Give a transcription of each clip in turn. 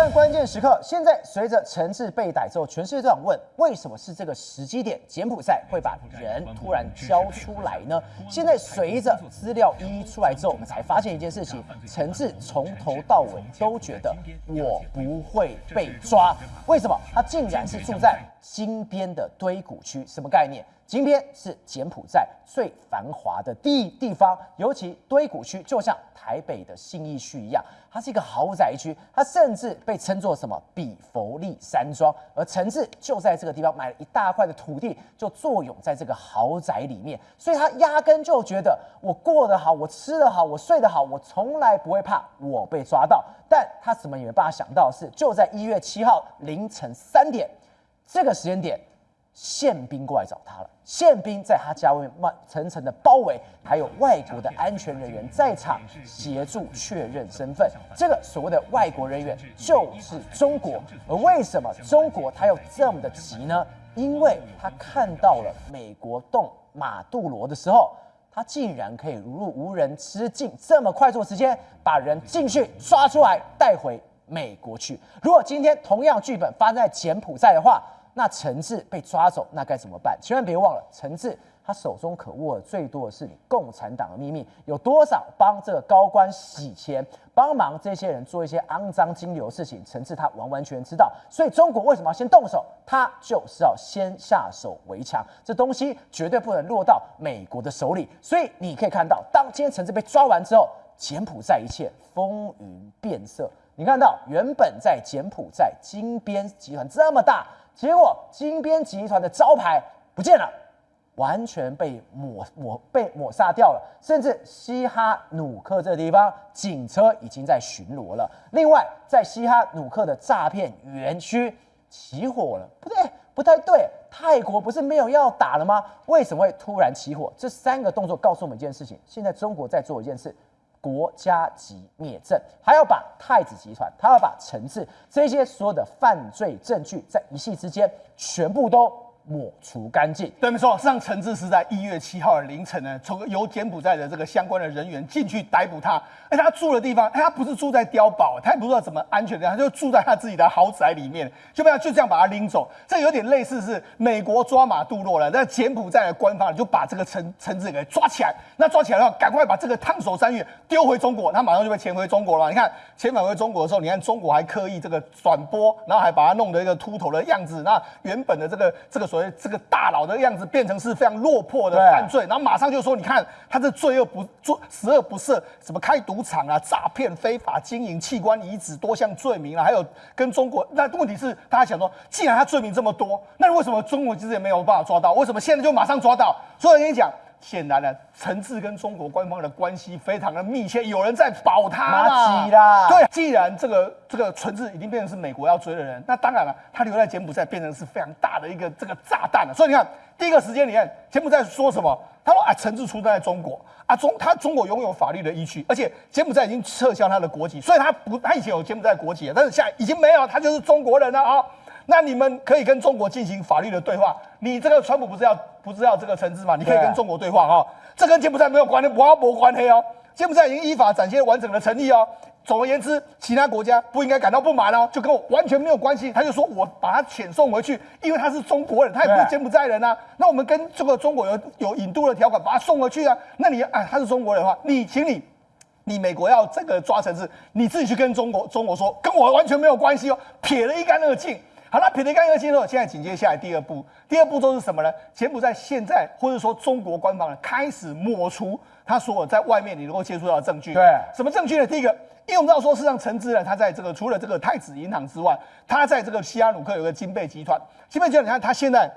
战关键时刻，现在随着陈志被逮之后，全世界都想问，为什么是这个时机点，柬埔寨会把人突然交出来呢？现在随着资料一一出来之后，我们才发现一件事情：陈志从头到尾都觉得我不会被抓，为什么？他竟然是住在金边的堆谷区，什么概念？金边是柬埔寨最繁华的地方，尤其堆谷区就像台北的信义区一样，它是一个豪宅区，它甚至被称作什么比佛利山庄。而陈志就在这个地方买了一大块的土地，就坐拥在这个豪宅里面，所以他压根就觉得我过得好，我吃得好，我睡得好，我从来不会怕我被抓到。但他怎么也没办法想到的是，就在1月7号凌晨3点这个时间点，宪兵过来找他了。宪兵在他家外面层层的包围，还有外国的安全人员在场协助确认身份。这个所谓的外国人员就是中国。而为什么中国他又这么的急呢？因为他看到了美国动马杜罗的时候，他竟然可以如入无人之境，这么快速的时间把人进去抓出来带回美国去。如果今天同样剧本发生在柬埔寨的话，那陈志被抓走，那该怎么办？千万别忘了，陈志他手中可握的最多的是你共产党的秘密，有多少帮这个高官洗钱，帮忙这些人做一些肮脏金流的事情，陈志他完完全全知道。所以中国为什么要先动手？他就是要先下手为强，这东西绝对不能落到美国的手里。所以你可以看到，当今天陈志被抓完之后，柬埔寨一切风云变色。你看到原本在柬埔寨金边集团这么大，结果金边集团的招牌不见了，完全被抹杀掉了，甚至西哈努克这个地方警车已经在巡逻了。另外，在西哈努克的诈骗园区起火了，不太对，泰国不是没有要打了吗？为什么会突然起火？这3个动作告诉我们一件事情：现在中国在做一件事。国家级灭证，还要把太子集团，他要把陈志这些所有的犯罪证据，在一夕之间全部都抹除干净。对，没错，实际上陈志是在1月7号的凌晨呢，由柬埔寨的这个相关的人员进去逮捕他。他住的地方，他不是住在碉堡，他也不知道怎么安全的，他就住在他自己的豪宅里面，就这样把他拎走。这有点类似是美国抓马杜洛了，那柬埔寨的官方就把这个陈志给抓起来。那抓起来的话，赶快把这个烫手山芋丢回中国，他马上就被遣回中国了。你看遣返回中国的时候，你看中国还刻意这个转播，然后还把他弄得一个秃头的样子。那原本的这个所谓这个大佬的样子，变成是非常落魄的犯罪，然后马上就说，你看他这十恶不赦，什么开赌场啊、诈骗、非法经营、器官移植多项罪名啊，还有跟中国。那问题是，大家想说，既然他罪名这么多，那为什么中国之前没有办法抓到？为什么现在就马上抓到？所以我跟你讲。显然呢，陈志跟中国官方的关系非常的密切，有人在保他啦。对，既然这个陈志已经变成是美国要追的人，那当然了，他留在柬埔寨变成是非常大的一个这个炸弹了。所以你看，第一个时间里面，柬埔寨说什么？他说陈志出生在中国啊，中国拥有法律的依据，而且柬埔寨已经撤销他的国籍，所以他以前有柬埔寨国籍，但是现在已经没有，他就是中国人了啊。那你们可以跟中国进行法律的对话。你这个川普不是要这个陈志吗？你可以跟中国对话哦。这跟柬埔寨没有关系，没关系哦。柬埔寨已经依法展现完整的诚意哦。总而言之，其他国家不应该感到不满哦，就跟我完全没有关系。他就说我把他遣送回去，因为他是中国人，他也不是柬埔寨人啊。那我们跟这个中国有引渡的条款，把他送回去啊。那你他是中国人的话，请你美国要这个抓陈志，你自己去跟中国说，跟我完全没有关系哦，撇得一干二净。好，那撇得干净之后，现在紧接下来第二步骤是什么呢？柬埔寨现在或者说中国官方呢，开始抹除他所有在外面你能够接触到的证据。对，什么证据呢？第一个，因为我们知道说，事实上陈志呢，他在这个除了这个太子银行之外，他在这个西哈努克有个金贝集团，你看他现在。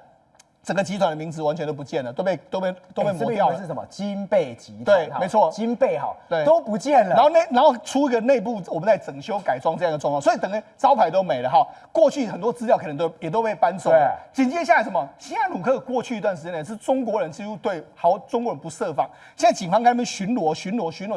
整个集团的名字完全都不见了，都被抹掉了。是什么？金贝集团。对，没错，金贝好，对，都不见了。然后出一个内部我们在整修改装这样的状况，所以等于招牌都没了哈。过去很多资料可能也都被搬走了。紧接下来什么？西哈努克过去一段时间呢，是中国人几乎对中国人不设防。现在警方在那边巡逻，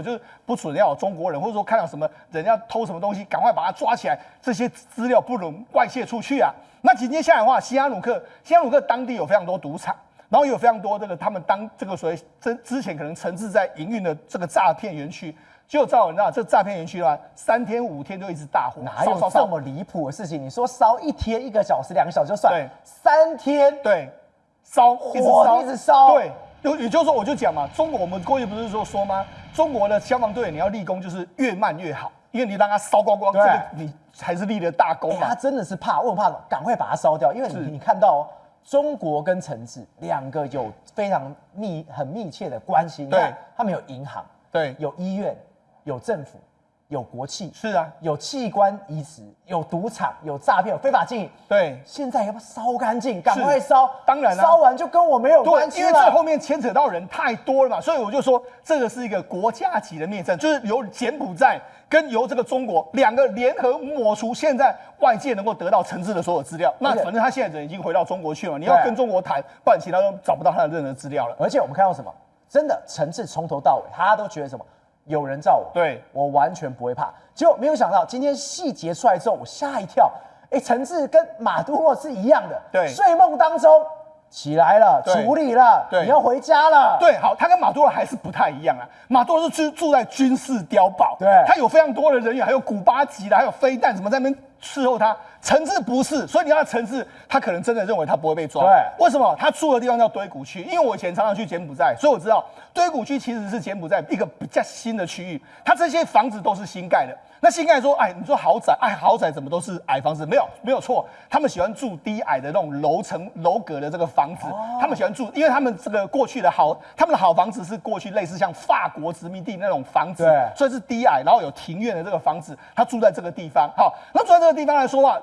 就是不准要有中国人，或者说看到什么人要偷什么东西，赶快把他抓起来。这些资料不能外泄出去啊。那紧接下来的话，西哈努克当地有非常多赌场，然后有非常多他们当这个所谓之前可能陈志在营运的这个诈骗园区，结果照你知道，这诈骗园区的话，3天5天就一直大火，哪有这么离谱的事情？你说烧1天1个小时2个小时就算，对，3天对，烧火一直烧，对，也就是说我就讲嘛，中国我们过去不是说吗？中国的消防队你要立功就是越慢越好，因为你让它烧光光，这个你才是立了大功嘛。他真的是怕，我怕赶快把它烧掉，因为你看到哦，中国跟诚志2个有非常很密切的关系，对，他们有银行，对，有医院，有政府，有国企，是啊，有器官移植，有赌场，有诈骗，有非法经营。对，现在要不要烧干净？赶快烧！当然了，烧完就跟我没有关系了。因为这后面牵扯到人太多了嘛，所以我就说这个是一个国家级的灭证，就是由柬埔寨跟由这个中国2个联合抹除现在外界能够得到诚志的所有资料。那反正他现在人已经回到中国去了，你要跟中国谈，不然其他都找不到他的任何资料了。而且我们看到什么？真的诚志从头到尾，他都觉得什么？有人罩我，对我完全不会怕。结果没有想到，今天细节出来之后，我吓一跳。诚志跟马杜洛是一样的，对，睡梦当中起来了，处理了，你要回家了。对，好，他跟马杜罗还是不太一样啊。马杜罗是住在军事碉堡，对，他有非常多的人员，还有古巴籍的，还有飞弹什么在那边伺候他。诚志不是，所以你要诚志，他可能真的认为他不会被抓。对，为什么？他住的地方叫堆谷区，因为我以前常常去柬埔寨，所以我知道堆谷区其实是柬埔寨一个比较新的区域，它这些房子都是新盖的。那新盖说，你说豪宅，豪宅怎么都是矮房子？没有错，他们喜欢住低矮的那种楼阁的这个房子，他们喜欢住，因为他们这个过去的他们的好房子是过去类似像法国殖民地那种房子，所以是低矮，然后有庭院的这个房子，他住在这个地方。好，那住在这个地方来说话，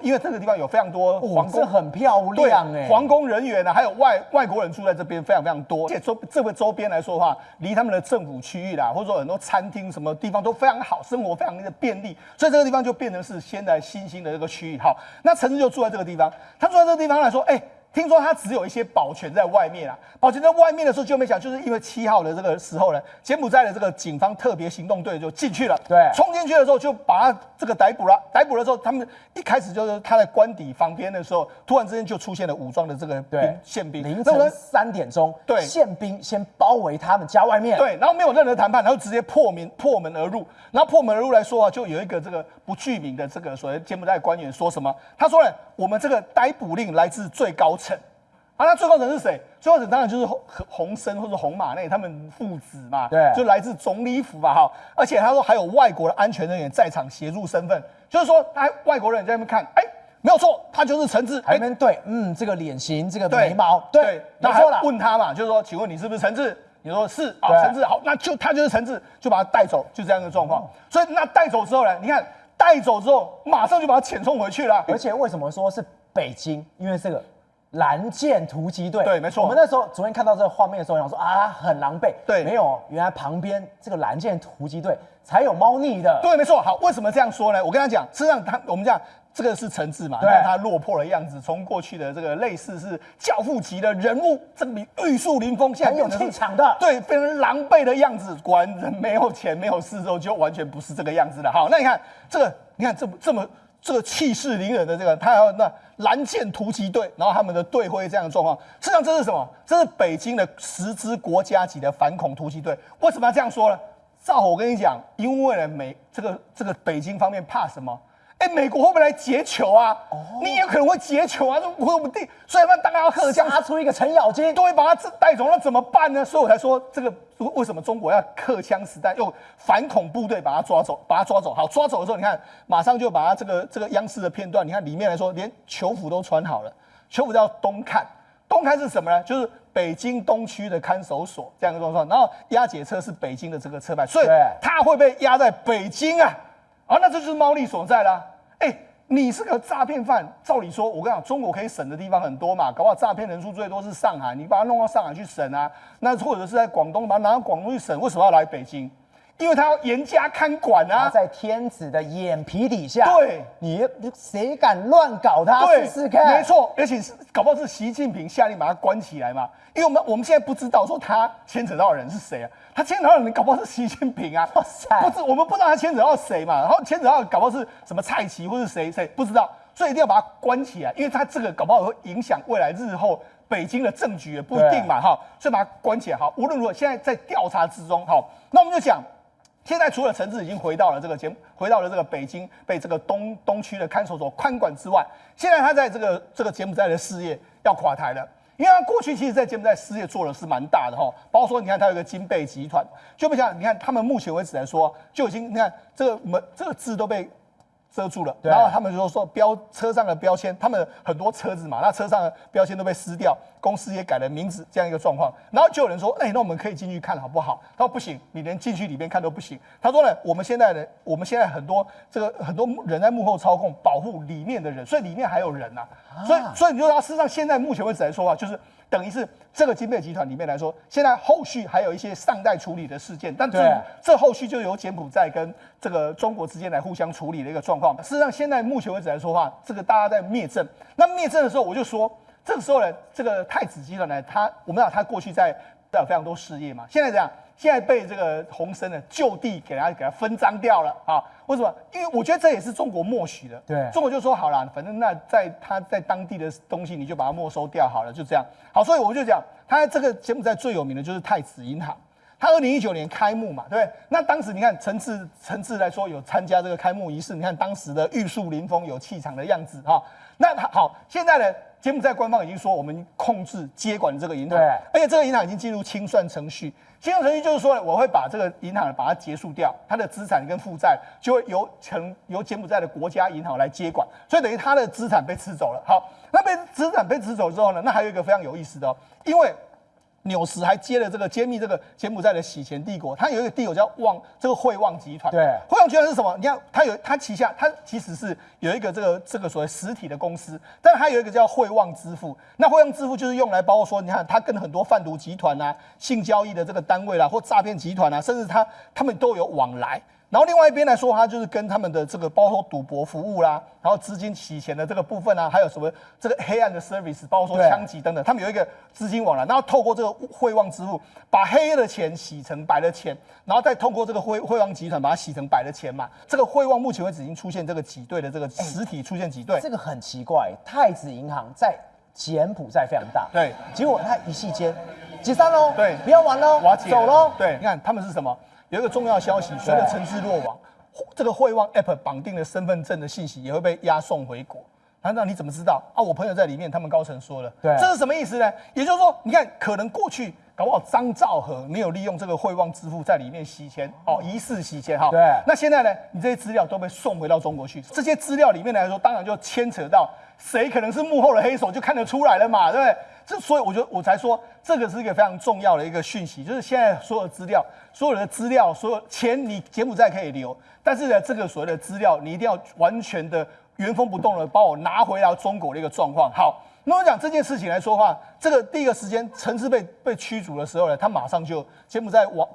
因为这个地方有非常多皇宫，这很漂亮皇宫人员啊，还有外国人住在这边非常非常多，而且这个周边来说的话，离他们的政府区域啦，或者说很多餐厅什么地方都非常好，生活非常的便利，所以这个地方就变成是现在新兴的这个区域。好，那诚志就住在这个地方，他住在这个地方来说，听说他只有一些保全在外面啊，保全在外面的时候就没想，就是因为7号的这个时候呢，柬埔寨的这个警方特别行动队就进去了，对，冲进去的时候就把他这个逮捕了。逮捕的时候，他们一开始就是他在官邸旁边的时候，突然之间就出现了武装的这个宪兵，凌晨3点钟，对，宪兵先包围他们家外面，对，然后没有任何谈判，然后直接破门而入。然后破门而入来说啊，就有一个这个不具名的这个所谓柬埔寨官员说什么？他说呢，我们这个逮捕令来自最高层。那最高层是谁？最高层当然就是洪森或者洪马内他们父子嘛，对，就来自总理府吧，哈。而且他说还有外国的安全人员在场协助身份，就是说外国人在那边看，没有错，他就是诚志，还在那边对，这个脸型，这个眉毛，对，那还问他嘛，就是说，请问你是不是诚志？你说是啊，诚志，好，那他就是诚志，就把他带走，就这样的状况。所以那带走之后呢，你看带走之后，马上就把他遣送回去了。而且为什么说是北京？因为这个蓝箭突击队，对，没错。我们那时候昨天看到这个画面的时候，想说很狼狈，对，没有，原来旁边这个蓝箭突击队才有猫腻的，对，没错。好，为什么这样说呢？我跟他讲，事实上我们讲这个是诚志嘛，看他落魄的样子，从过去的这个类似是教父级的人物，这个玉树临风，现在很有气场的，对，非常狼狈的样子。果然人没有钱没有势之后，就完全不是这个样子了。好，那你看这个，你看这个气势凌人的这个，他还有那蓝箭突击队，然后他们的队徽这样的状况，实际上这是什么？这是北京的10支国家级的反恐突击队。为什么要这样说呢？赵我跟你讲，因为呢这个北京方面怕什么？美国会不会来劫球啊？你也可能会劫球啊，说不定。所以他当然要克枪，杀出一个程咬金，都会把他带走，那怎么办呢？所以我才说这个为什么中国要克枪实弹，用反恐部队把他抓走，好，抓走的时候，你看马上就把他这个央视的片段，你看里面来说，连囚服都穿好了，囚服叫东看。东看是什么呢？就是北京东区的看守所这样的状况，然后押解车是北京的这个车牌，所以他会被押在北京啊。那这就是猫腻所在啦。你是个诈骗犯，照理说，我跟你讲，中国可以审的地方很多嘛，搞不好诈骗人数最多是上海，你把它弄到上海去审啊，那或者是在广东把它拿到广东去审，为什么要来北京？因为他要严加看管啊，在天子的眼皮底下，对，你谁敢乱搞他试试看？没错，而且是搞不好是习近平下令把他关起来嘛，因为我们现在不知道说他牵扯到的人是谁啊，他牵扯到的人搞不好是习近平啊，哇塞，我们不知道他牵扯到谁嘛，然后牵扯到搞不好是什么蔡奇或是谁不知道，所以一定要把他关起来，因为他这个搞不好会影响未来日后北京的政局也不一定嘛，所以把他关起来。好，无论如何现在在调查之中，好，那我们就讲。现在除了陈志已经回到了这个北京，被这个东区的看守所看管之外，现在他在这个柬埔寨的事业要垮台了。因为他过去其实在柬埔寨事业做的是蛮大的哈，包括说你看他有一个金贝集团，就不像你看他们目前为止来说，就已经你看这个字都被遮住了，然后他们就说车上的标签，他们很多车子嘛，那车上的标签都被撕掉，公司也改了名字，这样一个状况。然后就有人说，那我们可以进去看好不好？他说不行，你连进去里面看都不行。他说呢，我们现在很多人在幕后操控，保护里面的人，所以里面还有人呐、所以你就说，事实上现在目前为止来说啊，就是等于是这个金贝集团里面来说，现在后续还有一些尚待处理的事件，但这后续就由柬埔寨跟这个中国之间来互相处理的一个状况。事实上，现在目前为止来说的话，这个大家在灭证。那灭证的时候，我就说，这个时候呢，这个太子集团呢，我们知道他过去在有非常多事业嘛，现在这样，现在被这个洪森呢就地给他分赃掉了啊？为什么？因为我觉得这也是中国默许的。对，中国就说好了，反正他在当地的东西你就把它没收掉好了，就这样。好，所以我就讲，他这个柬埔寨最有名的就是太子银行。他2019年开幕嘛，对不对？那当时你看陈志来说有参加这个开幕仪式，你看当时的玉树临风、有气场的样子哈。那好，现在呢，柬埔寨官方已经说我们控制接管这个银行，而且这个银行已经进入清算程序。清算程序就是说，我会把这个银行把它结束掉，它的资产跟负债就会由柬埔寨的国家银行来接管，所以等于它的资产被吃走了。好，那资产被吃走之后呢，那还有一个非常有意思的因为纽时还接了揭秘这个柬埔寨的洗钱帝国，它有一个帝国叫这个汇旺集团。对，汇旺集团是什么？你看它旗下它其实是有一个这个所谓实体的公司，但它有一个叫汇旺支付。那汇旺支付就是用来包括说，你看它跟很多贩毒集团啊、性交易的这个单位啦，或诈骗集团啊，甚至他们都有往来。然后另外一边来说，它就是跟他们的这个包括赌博服务啦，然后资金洗钱的这个部分啊，还有什么这个黑暗的 service， 包括说枪击等等，他们有一个资金往来，然后透过这个汇旺支付，把黑的钱洗成白的钱，然后再透过这个汇旺集团把它洗成白的钱嘛。这个汇旺目前为止已经出现这个挤兑的这个实体出现挤兑，这个很奇怪，太子银行在柬埔寨非常大，对，结果它一夕间解散喽，对，不要玩喽，瓦解走喽，对，你看他们是什么？有一个重要消息，随着陈志落网，这个汇旺 App 绑定的身份证的信息也会被押送回国。那你怎么知道啊？我朋友在里面，他们高层说了，对，这是什么意思呢？也就是说，你看，可能过去搞不好张兆和没有利用这个汇旺支付在里面洗钱，疑似洗钱哈。对，那现在呢，你这些资料都被送回到中国去，这些资料里面来说，当然就牵扯到谁可能是幕后的黑手，就看得出来了嘛，对不对？所以我才说，这个是一个非常重要的一个讯息，就是现在所有的资料，所有钱你柬埔寨可以留，但是呢，这个所谓的资料，你一定要完全的原封不动的把我拿回到中国的一个状况。好，那我讲这件事情来说的话，这个第一个时间，陈志被驱逐的时候呢，他马上就柬埔寨王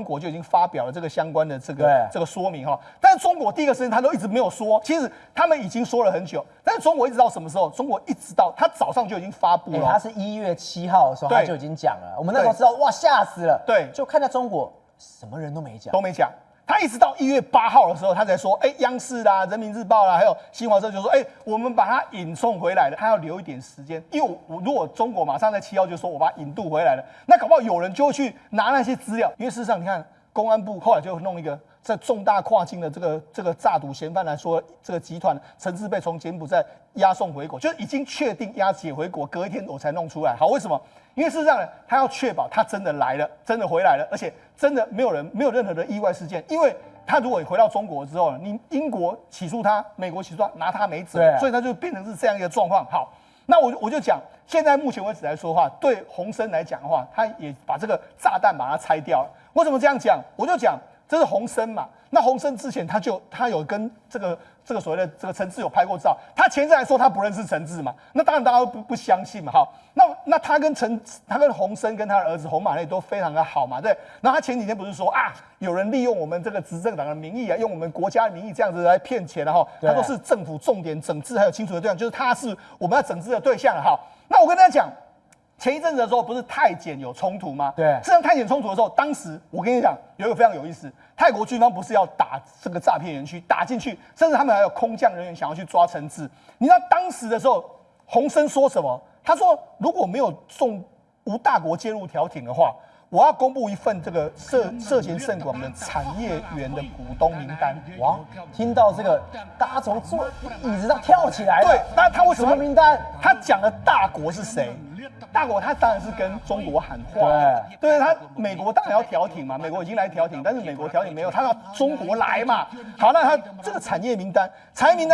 国就已经发表了这个相关的这个说明哈。但是中国第一个时间他都一直没有说，其实他们已经说了很久，但是中国一直到什么时候？中国一直到他早上就已经发布了，他是1月7号的时候他就已经讲了，我们那时候知道哇吓死了，对，就看到中国什么人都没讲。他一直到1月8号的时候，他才说，央视啦、人民日报啦，还有新华社就说，我们把它引送回来了，他要留一点时间，因为如果中国马上在7号就说我把它引渡回来了，那搞不好有人就会去拿那些资料，因为事实上你看，公安部后来就弄一个在重大跨境的这个诈赌嫌犯来说，这个集团陈志被从柬埔寨押送回国，就已经确定押解回国，隔一天我才弄出来。好，为什么？因为事实上呢，他要确保他真的来了，真的回来了，而且真的没有任何的意外事件。因为他如果回到中国之后，你英国起诉他，美国起诉他，拿他没辙，所以他就变成是这样一个状况。好，那我就讲，现在目前为止来说的话，对洪森来讲的话，他也把这个炸弹把它拆掉了。为什么这样讲？我就讲这是洪森嘛。那洪森之前他有跟这个所谓的这个陈志有拍过照，他前阵来说他不认识陈志嘛，那当然大家都不相信嘛。好，那他跟洪森跟他的儿子洪马内都非常的好嘛，对。然后他前几天不是说有人利用我们这个执政党的名义用我们国家的名义这样子来骗钱，然后他都是政府重点整治还有清除的对象，就是他是我们要整治的对象了。好，那我跟大家讲。前一阵子的时候，不是泰检有冲突吗？对，这样泰检冲突的时候，当时我跟你讲，有一个非常有意思，泰国军方不是要打这个诈骗园区，打进去，甚至他们还有空降人员想要去抓陈志。你知道当时的时候，洪森说什么？他说如果没有送无大国介入调停的话，我要公布一份这个涉嫌甚广的产业园的股东名单。哇，听到这个，大家从坐椅子上跳起来了。对，那他为什什么么名单？他讲的大国是谁？大国他当然是跟中国喊话，对，他美国当然要调停嘛，美国已经来调停，但是美国调停没有，他要中国来嘛。好，那他这个产业名单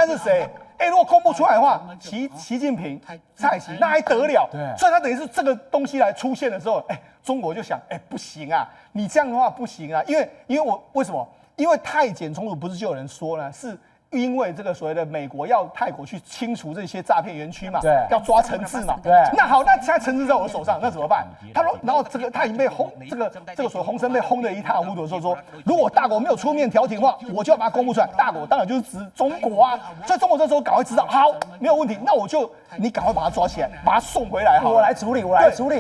是谁？如果公布出来的话，习近平、蔡奇那还得了？对，所以他等于是这个东西来出现的时候，中国就想，不行啊，你这样的话不行啊，因为我为什么？因为泰检冲突不是就有人说呢，是因为这个所谓的美国要泰国去清除这些诈骗园区嘛，对，要抓陈志嘛，对。那好，那现在陈志在我手上，那怎么办？他说，然后他已经被轰，这个所谓洪森被轰得一塌糊涂的时候说，如果大国没有出面调停的话，我就要把它公布出来。大国当然就是指中国啊，所以中国这时候赶快知道，好，没有问题，那你赶快把他抓起来，把他送回来，好，我来处理，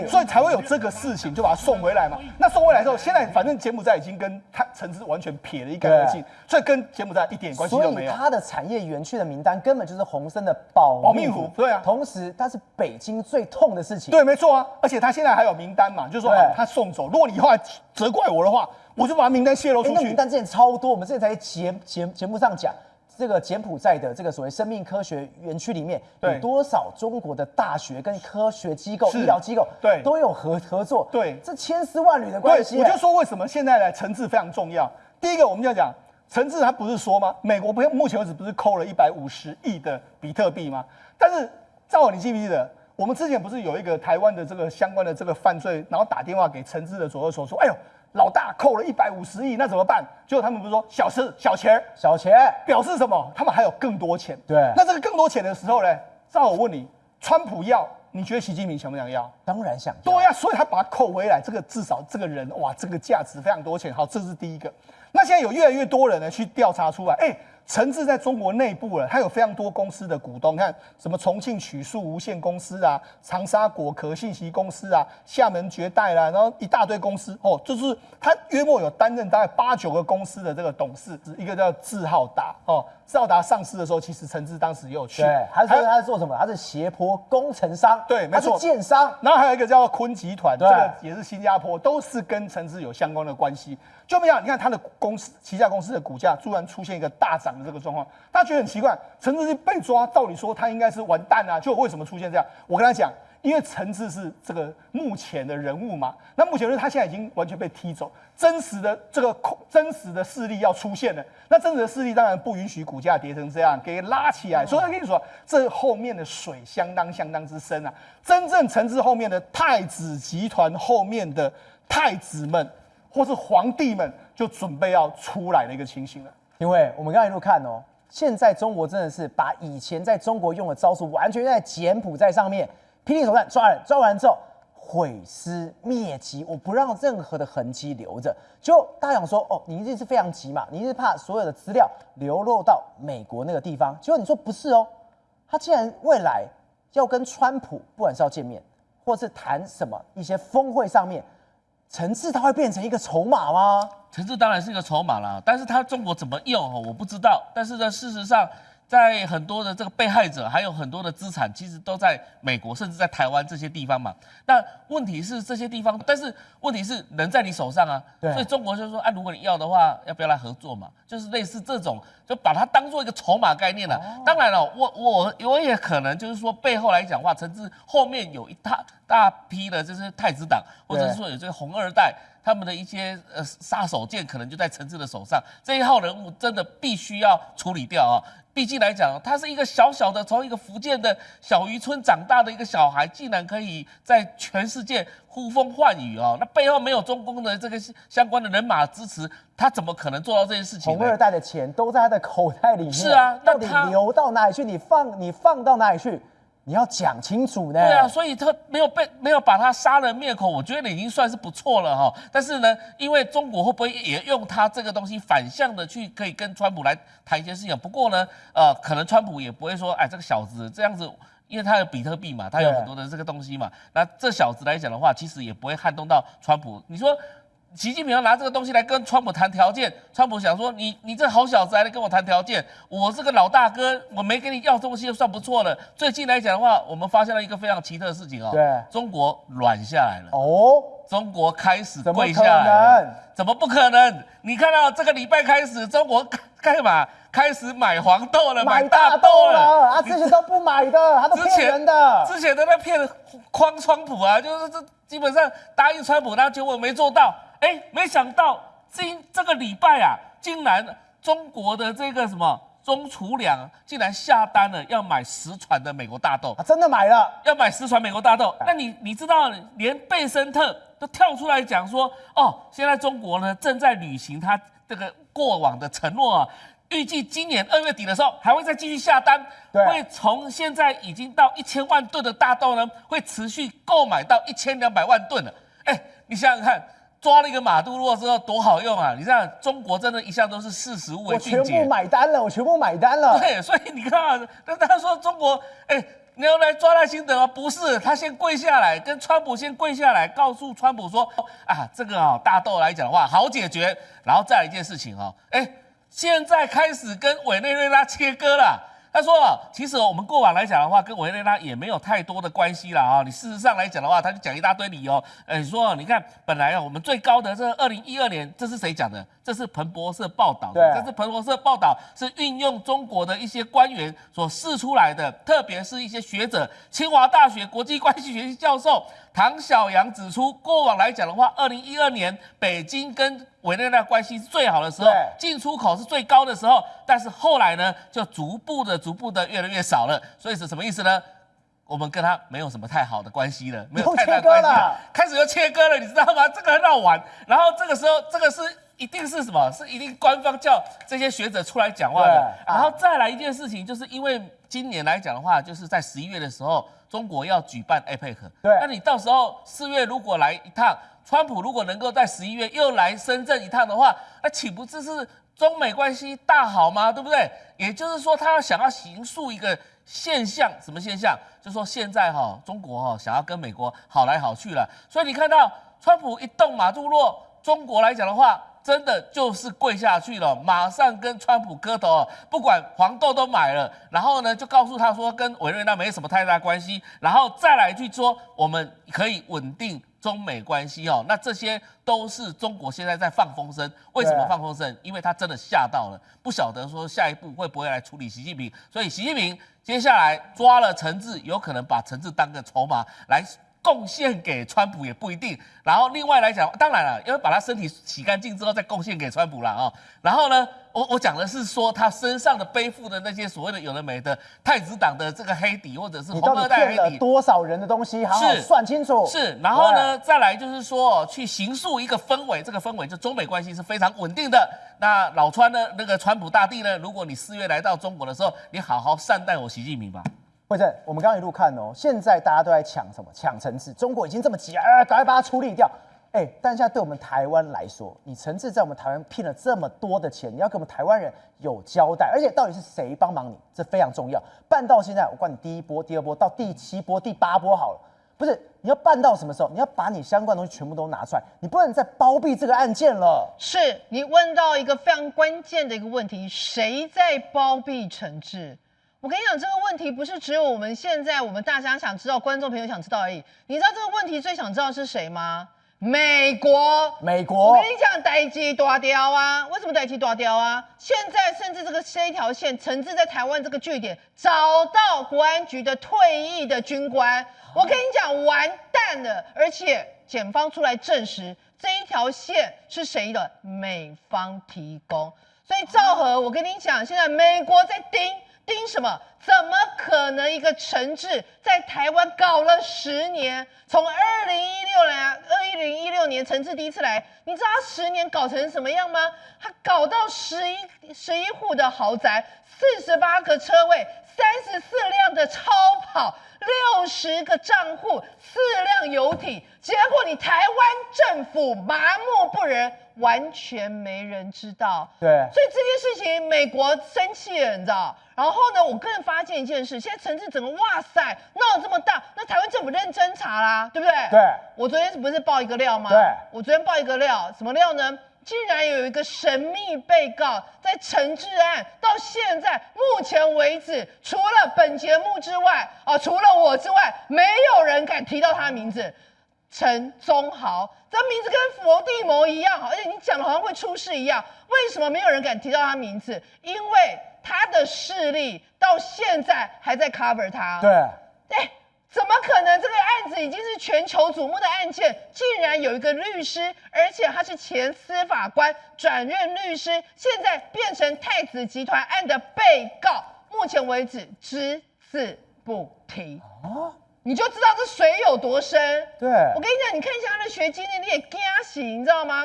所以才会有这个事情，就把他送回来嘛。那送回来之后，现在反正柬埔寨已经跟陈志完全撇了一干二净，所以跟柬埔寨一点关系都没有。所以他的产业园区的名单根本就是洪森的保命符，对啊。同时，它是北京最痛的事情。对，没错啊。而且他现在还有名单嘛，就是说他送走。如果你后来责怪我的话，我就把名单泄露出去。那名单之前超多，我们之前在节目上讲。这个柬埔寨的这个所谓生命科学园区里面，有多少中国的大学跟科学机构、医疗机构都有合作？对，这千丝万缕的关系。我就说为什么现在的陈志非常重要。第一个，我们就要讲陈志，他不是说吗？美国目前为止不是扣了150亿的比特币吗？但是赵你记不记得？我们之前不是有一个台湾的这个相关的这个犯罪，然后打电话给陈志的左右手说，哎呦。老大扣了150亿，那怎么办？结果他们不是说小钱，表示什么？他们还有更多钱。对，那这个更多钱的时候呢？照我问你，川普要，你觉得习近平想不想要？当然想要。对呀，所以他把它扣回来，这个至少这个人哇，这个价值非常多钱。好，这是第一个。那现在有越来越多人呢去调查出来，陈志在中国内部了，他有非常多公司的股东，看什么重庆曲树无限公司啊、长沙果壳信息公司啊、厦门绝代啦，然后一大堆公司就是他约莫有担任大概8、9个公司的这个董事，一个叫智浩达智浩达上市的时候，其实陈志当时也有去，对，他是做什么？他是斜坡工程商，对，没错，他是建商，然后还有一个叫坤集团，这个也是新加坡，都是跟陈志有相关的关系。就没想，你看他的旗下公司的股价突然出现一个大涨的这个状况，大家觉得很奇怪。陈志被抓，照理说他应该是完蛋啊，就为什么出现这样？我跟他讲，因为陈志是这个目前的人物嘛，那目前人他现在已经完全被踢走，真实的势力要出现了，那真实的势力当然不允许股价跌成这样，给拉起来。所以我跟你说，这后面的水相当之深啊。真正陈志后面的太子集团后面的太子们。或是皇帝们就准备要出来的一个情形了，因为我们刚才一路看现在中国真的是把以前在中国用的招数完全在柬埔寨上面，霹雳手段抓人，抓完之后毁尸灭迹，我不让任何的痕迹留着。就大家想说，你一定是非常急嘛，你一定是怕所有的资料流落到美国那个地方。结果你说不是他既然未来要跟川普，不管是要见面，或是谈什么一些峰会上面。陈志他会变成一个筹码吗？陈志当然是一个筹码啦，但是他中国怎么用我不知道。但是呢，事实上，在很多的这个被害者，还有很多的资产，其实都在美国，甚至在台湾这些地方嘛。那问题是这些地方，但是问题是人在你手上啊。所以中国就说，如果你要的话，要不要来合作嘛？就是类似这种，就把它当做一个筹码概念了。当然了，我也可能就是说背后来讲话，陈志后面有一大批的就是太子党，或者是说有这个红二代，他们的一些杀手锏可能就在陈志的手上。这一号人物真的必须要处理掉啊！毕竟来讲，他是一个小小的从一个福建的小渔村长大的一个小孩，竟然可以在全世界呼风唤雨那背后没有中共的这个相关的人马支持，他怎么可能做到这件事情呢？红二代的钱都在他的口袋里面，是啊，到底流到哪里去？你放到哪里去？你要讲清楚呢。对啊，所以他没有把他杀人灭口，我觉得已经算是不错了但是呢，因为中国会不会也用他这个东西反向的去可以跟川普来谈一些事情？不过呢，可能川普也不会说，这个小子这样子。因为他有比特币嘛，他有很多的这个东西嘛，那这小子来讲的话，其实也不会撼动到川普。你说习近平要拿这个东西来跟川普谈条件，川普想说你这好小子还来跟我谈条件，我这个老大哥我没给你要东西就算不错了。最近来讲的话，我们发现了一个非常奇特的事情哦，对，中国软下来了哦，中国开始跪下来了，怎么不可能？你看到这个礼拜开始，中国干嘛？开始买黄豆了，买大豆了啊！之前都不买的，他都骗人的。之前都在骗诓川普啊，就是这基本上答应川普，然后结果没做到。哎，没想到这个礼拜啊，竟然中国的这个什么中储粮竟然下单了，要买10船的美国大豆，真的买了，要买10船美国大豆。那你知道，连贝森特都跳出来讲说，哦，现在中国呢正在履行他这个过往的承诺啊。预计今年2月底的时候，还会再继续下单，会从现在已经到1000万吨的大豆呢，会持续购买到1200万吨了。哎，你想想看，抓了一个马杜罗之后多好用啊！你看中国真的一向都是视食物为俊杰，我全部买单了，我全部买单了。对，所以你看啊，他说中国，哎，你要来抓赖清德吗？不是，他先跪下来，跟川普先跪下来，告诉川普说，啊，这个啊大豆来讲的话好解决，然后再来一件事情哦，哎。现在开始跟委内瑞拉切割了。他说啊，其实我们过往来讲的话，跟委内瑞拉也没有太多的关系了啊。你事实上来讲的话，他就讲一大堆理由。说你看，本来啊，我们最高的这2012年，这是谁讲的？这是彭博社报道的。这是彭博社报道是运用中国的一些官员所释出来的，特别是一些学者，清华大学国际关系学系教授唐小阳指出，过往来讲的话，2012年北京跟委内瑞拉关系是最好的时候，进出口是最高的时候，但是后来呢，就逐步的越来越少了。所以是什么意思呢？我们跟他没有什么太好的关系了，没有太大关系了，开始又切割了，你知道吗？这个很好玩。然后这个时候，这个是一定是什么？是一定官方叫这些学者出来讲话的。然后再来一件事情，就是因为今年来讲的话，就是在11月的时候，中国要举办 APEC。对，那你到时候4月如果来一趟，川普如果能够在11月又来深圳一趟的话，那岂不是中美关系大好吗？对不对？也就是说，他想要形塑一个现象，什么现象？就是说现在中国想要跟美国好来好去了，所以你看到川普一动马杜洛，中国来讲的话，真的就是跪下去了，马上跟川普磕头，不管黄豆都买了，然后呢就告诉他说跟委内瑞拉没什么太大关系，然后再来去说我们可以稳定中美关系哦，那这些都是中国现在在放风声。为什么放风声？因为他真的吓到了，不晓得说下一步会不会来处理习近平，所以习近平接下来抓了陈志，有可能把陈志当个筹码来贡献给川普也不一定。然后另外来讲，当然了，要把他身体洗干净之后再贡献给川普了啊。然后呢，我讲的是说他身上的背负的那些所谓的有的没的太子党的这个黑底，或者是红二代黑底，你到底骗了多少人的东西，好好算清楚。是，然后呢，再来就是说去形塑一个氛围，这个氛围就中美关系是非常稳定的。那老川呢，那个川普大帝呢，如果你4月来到中国的时候，你好好善待我习近平吧。慧正，我们刚刚一路看哦，现在大家都在抢什么？抢陈志，中国已经这么急赶快把它处理掉。但现在对我们台湾来说，你陈志在我们台湾骗了这么多的钱，你要给我们台湾人有交代，而且到底是谁帮忙你，这非常重要。办到现在，我管你第1波、第2波到第7波、第8波好了，不是你要办到什么时候？你要把你相关的东西全部都拿出来，你不能再包庇这个案件了。是你问到一个非常关键的一个问题，谁在包庇陈志？我跟你讲，这个问题不是只有我们现在我们大家想知道，观众朋友想知道而已。你知道这个问题最想知道是谁吗？美国。我跟你讲，代志大条啊！为什么代志大条啊？现在甚至这一条线，陈志在台湾这个据点找到国安局的退役的军官。我跟你讲，完蛋了！而且检方出来证实，这一条线是谁的？美方提供。所以赵和，我跟你讲，现在美国在盯什么？怎么可能一个陈志在台湾搞了10年？从2016年陈志第一次来，你知道他10年搞成什么样吗？他搞到11户的豪宅，48个车位，34辆的超跑，60个账户，4辆游艇。结果你台湾政府麻木不仁，完全没人知道。对，所以这件事情美国生气了，你知道？然后呢，我更发现一件事，现在陈志整个哇塞闹得这么大，那台湾政府认真查啦，对不对？对。我昨天不是爆一个料吗？对。我昨天爆一个料，什么料呢？竟然有一个神秘被告在陈志案到现在目前为止，除了本节目之外，除了我之外，没有人敢提到他的名字。陈宗豪，这名字跟佛地魔一样，而且你讲的好像会出事一样。为什么没有人敢提到他名字？因为他的势力到现在还在 cover 他。对。怎么可能？这个案子已经是全球瞩目的案件，竟然有一个律师，而且他是前司法官转任律师，现在变成太子集团案的被告，目前为止只字不提。你就知道这水有多深。对，我跟你讲，你看一下他的学经历，你也惊喜，你知道吗？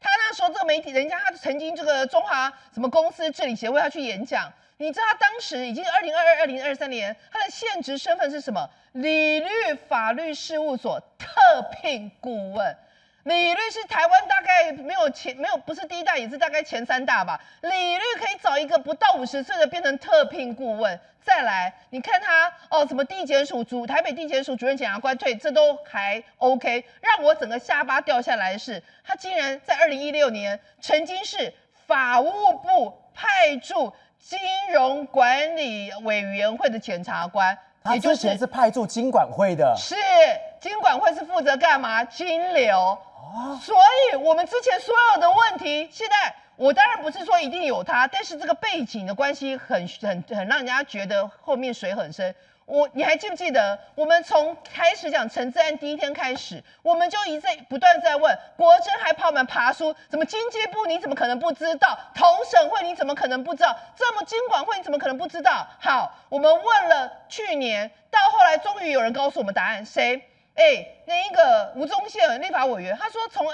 他那时候这个媒体，人家他曾经这个中华什么公司治理协会，他去演讲。你知道他当时已经2022、2023年，他的现职身份是什么？理律法律事务所特聘顾问。理律是台湾大概没有不是第一大，也是大概前3大吧。理律可以找一个不到50岁的变成特聘顾问。再来，你看他什么台北地检署主任检察官退，这都还 OK。让我整个下巴掉下来的是，他竟然在2016年曾经是法务部派驻金融管理委员会的检察官，他之前是派驻金管会的，是金管会是负责干嘛？金流。所以我们之前所有的问题，现在我当然不是说一定有他，但是这个背景的关系很让人家觉得后面水很深。你还记不记得，我们从开始讲陈志案第一天开始，我们就不断在问，国珍还帮我们爬书，怎么经济部你怎么可能不知道？同审会你怎么可能不知道？这么金管会你怎么可能不知道？好，我们问了去年，到后来终于有人告诉我们答案，谁？那一个吴宗宪立法委员，他说从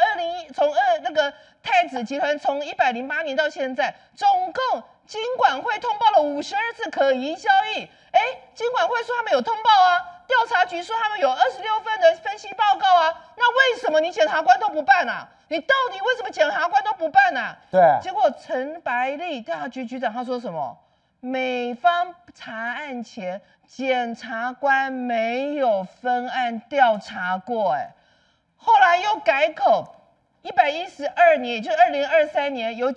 那个太子集团从108年到现在，总共金管会通报了52次可疑交易。金管会说他们有通报啊，调查局说他们有26份的分析报告啊，那为什么你检察官都不办啊？你到底为什么检察官都不办啊？对。结果陈百利调查局局长他说什么？美方查案前，检察官没有分案调查过，后来又改口，112年，也就是2023年有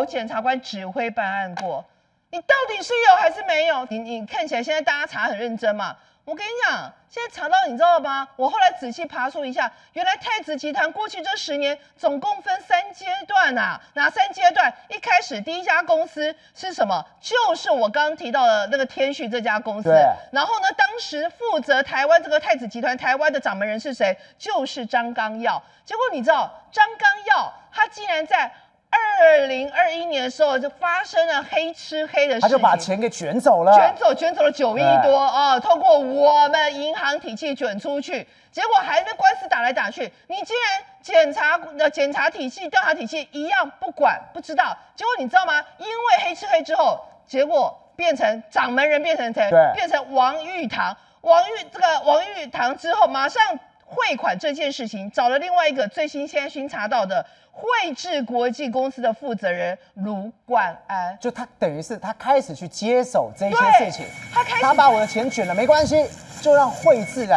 检察官指挥办案过，你到底是有还是没有？你看起来现在大家查很认真嘛？我跟你讲，现在查到你知道吗？我后来仔细爬梳一下，原来太子集团过去这10年总共分3阶段啊，哪3阶段？一开始第一家公司是什么？就是我刚刚提到的那个天旭这家公司。然后呢，当时负责台湾这个太子集团台湾的掌门人是谁？就是张纲耀。结果你知道，张纲耀他竟然在2021年的时候就发生了黑吃黑的事情，他就把钱给卷走了，卷走了9亿多啊，透过我们银行体系卷出去，结果还被官司打来打去。你竟然检察体系、调查体系一样不管不知道，结果你知道吗？因为黑吃黑之后，结果变成掌门人变成谁？变成王玉堂。王玉堂之后马上汇款这件事情，找了另外一个现在新查到的汇智国际公司的负责人卢冠安，就他等于是他开始去接手这些事情，他把我的钱卷了没关系，就让汇智再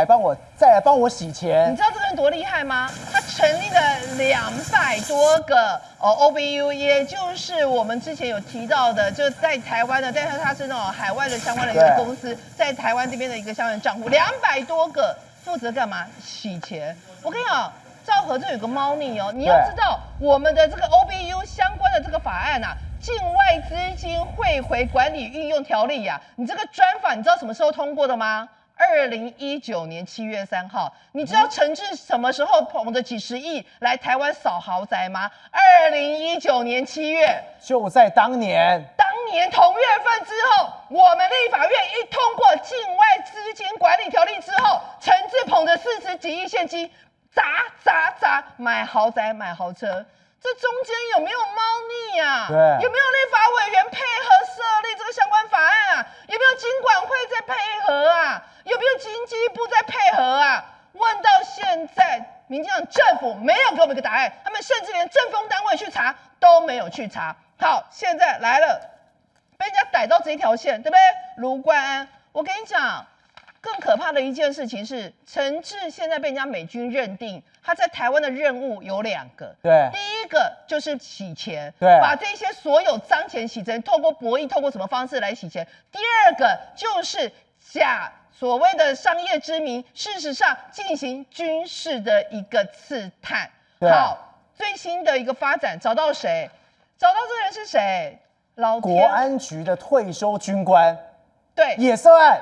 来帮我洗钱。你知道这个人多厉害吗？他成立了200多个OBU， 也就是我们之前有提到的，就在台湾的，但是他是那种海外的相关的一个公司，在台湾这边的一个相关的账户，200多个，负责干嘛？洗钱。我跟你讲。昭和这有个猫腻哦，你要知道我们的这个 OBU 相关的这个法案啊，境外资金汇回管理运用条例啊，你这个专法你知道什么时候通过的吗？2019年7月3号。你知道陈志什么时候捧着几十亿来台湾扫豪宅吗？2019年7月，就在当年同月份之后，我们立法院一通过境外资金管理条例之后，陈志捧着40几亿现金。砸买豪宅买豪车，这中间有没有猫腻啊？对，有没有立法委员配合设立这个相关法案啊？有没有金管会在配合啊？有没有经济部在配合啊？问到现在，民进党政府没有给我们一个答案，他们甚至连政风单位去查都没有去查。好，现在来了，被人家逮到这一条线，对不对？卢冠安，我跟你讲。更可怕的一件事情是，陈志现在被人家美军认定，他在台湾的任务有2个。对，第一个就是洗钱，对，把这些所有脏钱洗成，透过博弈，透过什么方式来洗钱。第二个就是假所谓的商业之名，事实上进行军事的一个刺探。好，最新的一个发展，找到谁？找到这个人是谁？老天，国安局的退休军官，对，也涉案。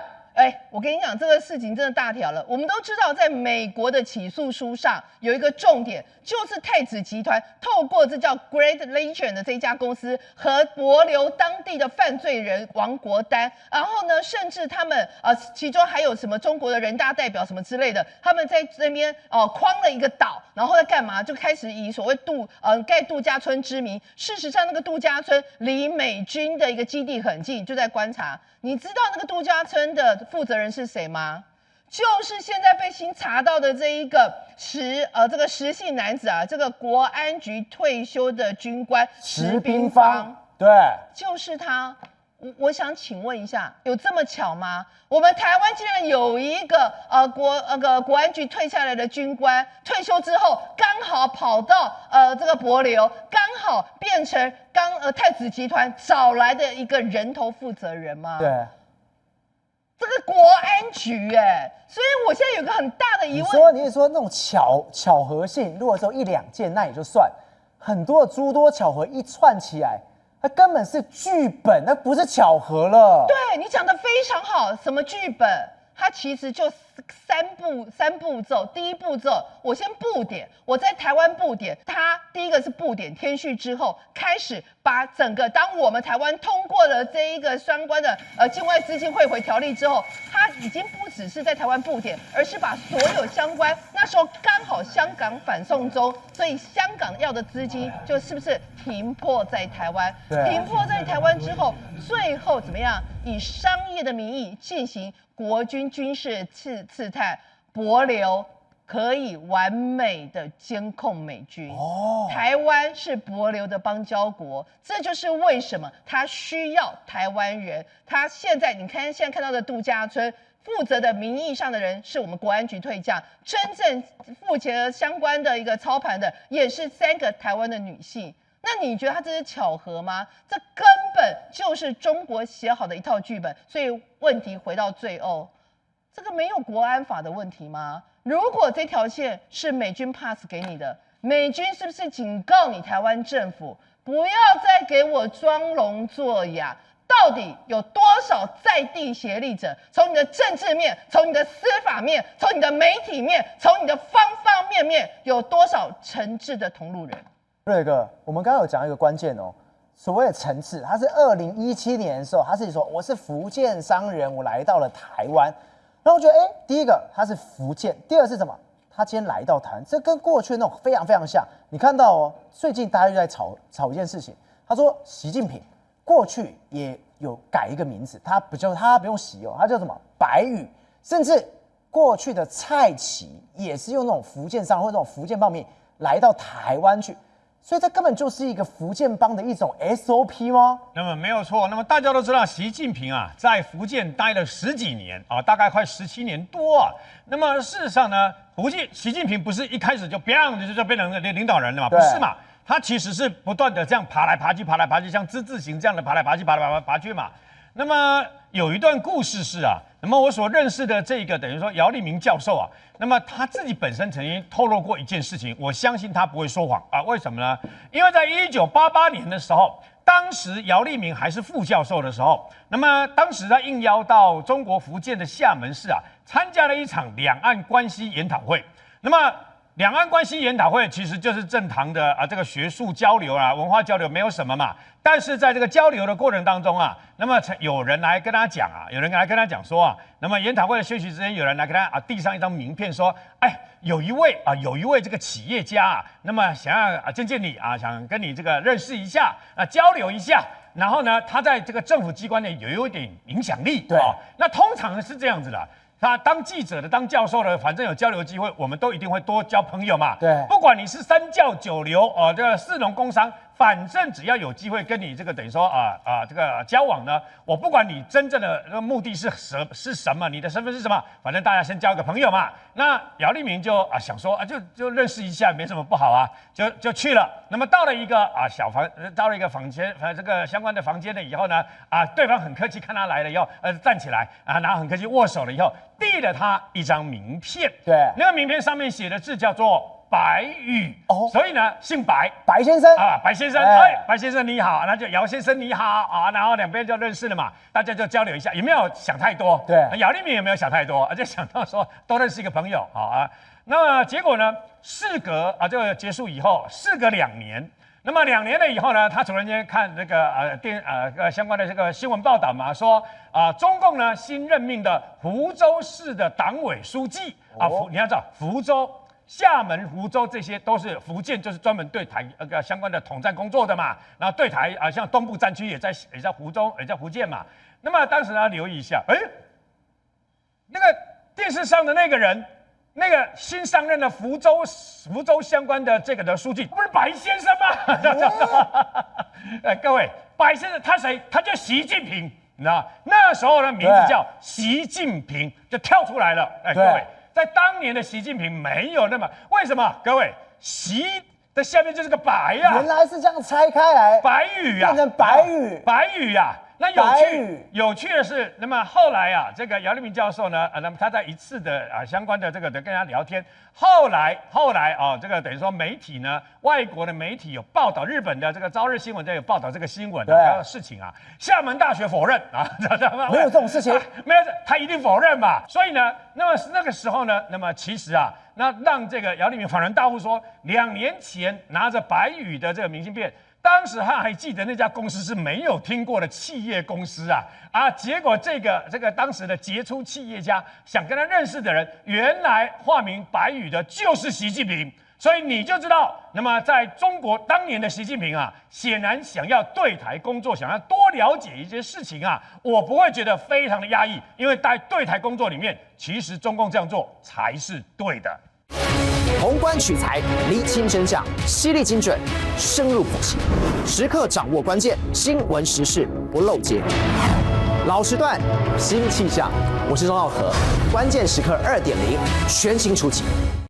我跟你讲，这个事情真的大条了。我们都知道，在美国的起诉书上有一个重点，就是太子集团透过这叫 Great Legion 的这一家公司和帛琉当地的犯罪人王国丹，然后呢，甚至他们其中还有什么中国的人大代表什么之类的，他们在这边框了一个岛，然后在干嘛？就开始以所谓盖度假村之名。事实上，那个度假村离美军的一个基地很近，就在观察。你知道那个度假村的负责人是谁吗？就是现在被新查到的这一个这个石姓男子啊，这个国安局退休的军官石彬芳，对，就是他。我想请问一下，有这么巧吗？我们台湾竟然有一个国安局退下来的军官，退休之后刚好跑到这个帛琉，刚好变成太子集团找来的一个人头负责人吗？对，这个国安局所以我现在有个很大的疑问。你说那种巧合性，如果只有1-2件那也就算，很多的诸多巧合一串起来。它根本是剧本，那不是巧合了。对，你讲的非常好，什么剧本？它其实就三步骤。第一步骤，我先布点，我在台湾布点。它第一个是布点天序之后，开始把整个当我们台湾通过了这一个相关的境外资金汇回条例之后，它已经不只是在台湾布点，而是把所有相关那时候刚好香港反送中，所以香港要的资金就是不是停泊在台湾？停泊在台湾之后，最后怎么样？以商业的名义进行国军军事刺探，帛琉可以完美的监控美军。台湾是帛琉的邦交国，这就是为什么他需要台湾人。他现在你看现在看到的度假村。负责的名义上的人是我们国安局退将，真正负责相关的一个操盘的也是3个台湾的女性。那你觉得他这是巧合吗？这根本就是中国写好的一套剧本。所以问题回到最后，这个没有国安法的问题吗？如果这条线是美军 pass 给你的，美军是不是警告你台湾政府不要再给我装聋作哑？到底有多少在地协力者？从你的政治面，从你的司法面，从你的媒体面，从你的方方面面，有多少诚挚的同路人？瑞哥，我们刚刚有讲一个关键哦，所谓的诚挚，他是2017年的时候，他自己说我是福建商人，我来到了台湾，然后我觉得第一个他是福建，第二是什么？他今天来到台湾，这跟过去那种非常非常像。你看到哦，最近大家就在吵一件事情，他说习近平。过去也有改一个名字，他不用习哦，他叫什么白羽，甚至过去的蔡奇也是用那种福建商或者那种福建帮名来到台湾去，所以这根本就是一个福建帮的一种 SOP 吗？那么没有错，那么大家都知道习近平啊，在福建待了10几年啊，大概快17年多啊。那么事实上呢，习近平不是一开始就变成领导人了嘛？不是嘛？他其实是不断的这样爬来爬去，像之字形这样的爬来爬去嘛。那么有一段故事是啊，那么我所认识的这个等于说姚立明教授啊，那么他自己本身曾经透露过一件事情，我相信他不会说谎啊。为什么呢？因为在1988年的时候，当时姚立明还是副教授的时候，那么当时他应邀到中国福建的厦门市啊，参加了一场两岸关系研讨会。那么两岸关系研讨会其实就是正常的这个学术交流啊，文化交流没有什么嘛。但是在这个交流的过程当中啊，那么有人来跟他讲说啊，那么研讨会的休息之间，有人来跟他递上一张名片说，有一位这个企业家啊，那么想要见你啊，想跟你这个认识一下交流一下。然后呢，他在这个政府机关内有一点影响力，对那通常是这样子的。他当记者的、当教授的，反正有交流机会，我们都一定会多交朋友嘛。对，不管你是3教9流这个4农工商，反正只要有机会跟你这个等于说这个交往呢，我不管你真正的目的是什么，你的身份是什么，反正大家先交个朋友嘛。那姚立明就想说就认识一下，没什么不好啊，就去了。那么到了一个到了一个房间，这个相关的房间了以后呢，对方很客气，看他来了以后，站起来然后很客气握手了以后，递了他一张名片。对，那个名片上面写的字叫做白宇所以呢姓白，白先生白先生，白先生你好，那就姚先生你好然后两边就认识了嘛，大家就交流一下，也没有想太多，对，姚立明也没有想太多，就想到说都认识一个朋友，那么结果呢，事隔就结束以后，事隔2年。那么2年了以后呢，他突然间看这个相关的这个新闻报道嘛，说中共呢新任命的福州市的党委书记你要知道福州、厦门、福州这些都是福建，就是专门对台相关的统战工作的嘛。然后对台像东部战区也在福州，也在福建嘛。那么当时呢留意一下，那个电视上的那个人。那个新上任的福州相关的这个的书记，不是白先生吗？各位，白先生他谁？他叫习近平，你知道？那时候的名字叫习近平，就跳出来了。各位，在当年的习近平没有那么，为什么？各位，习的下面就是个白呀。原来是这样拆开来，白宇啊，变成白宇，白宇啊。那有趣的是，那么后来这个姚立明教授呢，那么他在一次的相关的这个跟他聊天，后来这个等于说媒体呢，外国的媒体有报道，日本的这个朝日新闻有报道这个新闻的事情厦门大学否认没有这种事情，没有，他一定否认嘛。所以呢，那么那个时候呢，那么其实那让这个姚立明恍然大悟说，2年前拿着白宇的这个明信片。当时他还记得那家公司是没有听过的企业公司结果这个当时的杰出企业家想跟他认识的人，原来化名白宇的就是习近平，所以你就知道，那么在中国当年的习近平显然想要对台工作，想要多了解一些事情我不会觉得非常的压抑，因为在对台工作里面，其实中共这样做才是对的。宏观取材，厘清真相，犀利精准，深入剖析，时刻掌握关键，新闻时事不漏接。老时段，新气象，我是钟浩和，关键时刻2.0全新出击。